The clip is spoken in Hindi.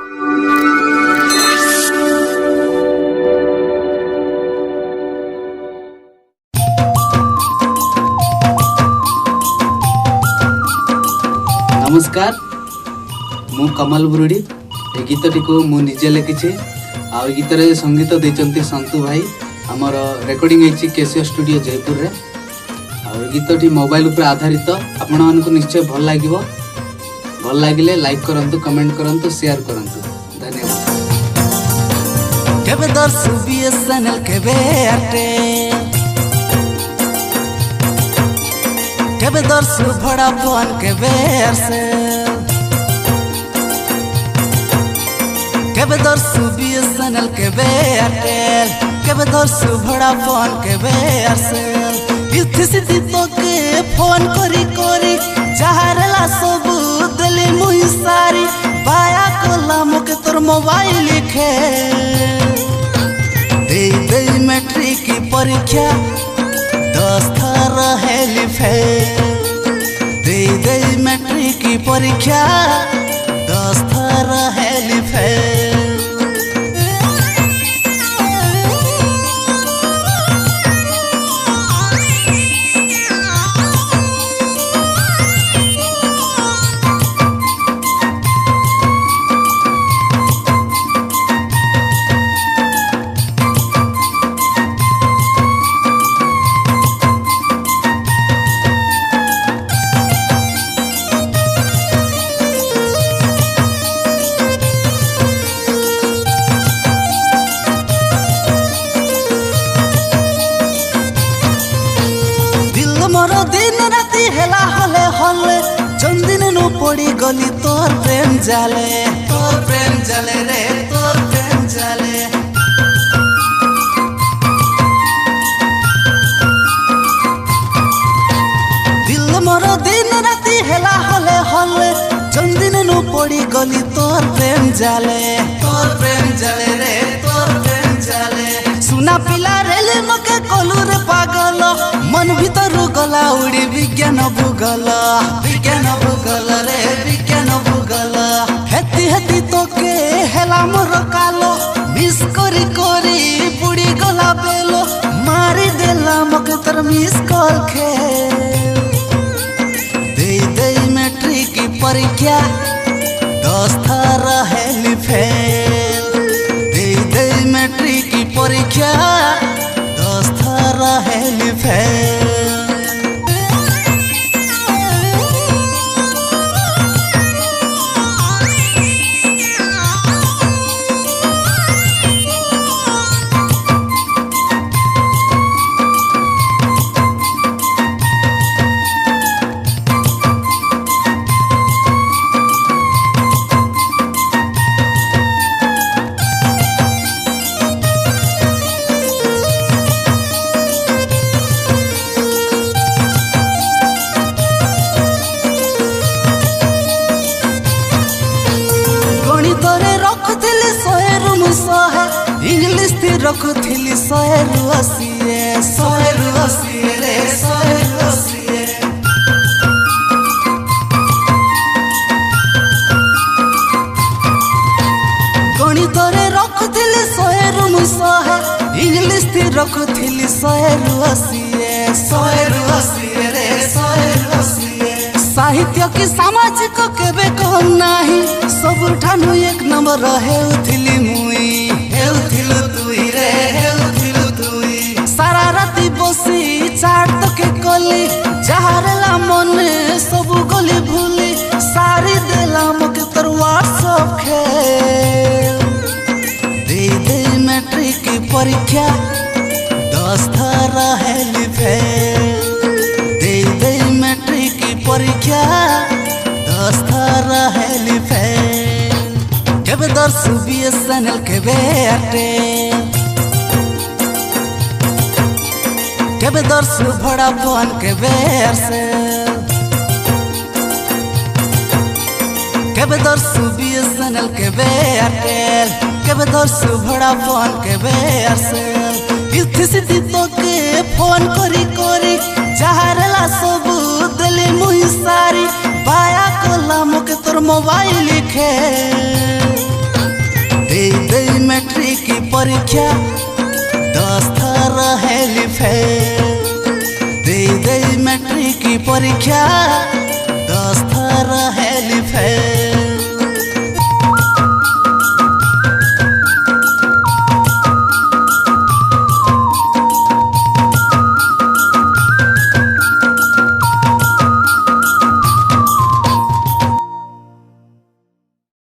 नमस्कार मु कमल बुरुडी ए गीतटी को मु निजे लिखी आ गीत रे संगीत देचंती संतु भाई आमर रेकर्डिंग होइछि केसियो स्टूडियो जयपुर रे आ गीतटी मोबाइल ऊपर आधारित आपण मानको निश्चय भल लागिवो भल लागिले लाइक करंतु कमेंट करंतु शेयर करंतु धन्यवाद। केबे दर्शु बीएसएनएल केबे एयरटेल केबे दर्शु वोडाफोन केबे एयरसेल केबे दर्शु बीएसएनएल केबे एयरटेल केबे दर्शु वोडाफोन केबे एयरसेल इथि सिथि तो के फोन करी करी जहारला सब दिली मुई सारी बाया कोला मुके तोर मोबाइल लिखे दे मैट्रिक की परीक्षा 10 थर हेली फेल दे मैट्रिक की परीक्षा 10 थर हेली फेल। मोर दिन राति हेला हले हले जंदिन नु पड़ी गली तोर प्रेम जाले रे तोर प्रेम जाले। दिल मोर दिन राति हेला हले हले जंदिन नु पड़ी गली तोर प्रेम जाले रे तोर प्रेम जाले। सुना पिला रेले मके कोलू रे पागल मन भीतर गला उड़ी विज्ञान भूगल रे विज्ञान भूगल हेती हेती तो के हेला मोर कालो मिस करी करी बुड़ी गला बेलो मारी देला मके तर मिस कॉल खे दे मैट्रिक की परीक्षा 10 थर हेली फेल दे मैट्रिक की परीक्षा 10 थर हेली फेल। इंग्लिश थी रखुथिली 180 रे 180 गणित रे रखुथिली 100 इंग्लिश थी रखुथिली 180 रे 180। साहित्य की सामाजिक केबे कम नाही सब ठानु एक नंबर हेउथिली मुई सारा राति बसी चाट तो के कली जहारला मन सब गली भूली सारी देला मके तोर व्हाट्सएप खेल दे मैट्रिक की परीक्षा 10 थर हेली फेल दे मैट्रिक की परीक्षा 10 थर हेली फेल। केबे दर्शु बीएसएनएल केबे एयरटेल केबे दर्शु वोडाफोन केबे एयरसेल केबे दर्शु बीएसएनएल केबे एयरटेल केबे दर्शु वोडाफोन केबे एयरसेल इथि सिथि तो के फोन करी करी जहारला सब दिली मुई सारी बाया कोला मुके तोर मोबाइल लिखे परीक्षा 10 थर हेली फेल दे मैट्रिक की परीक्षा 10 थर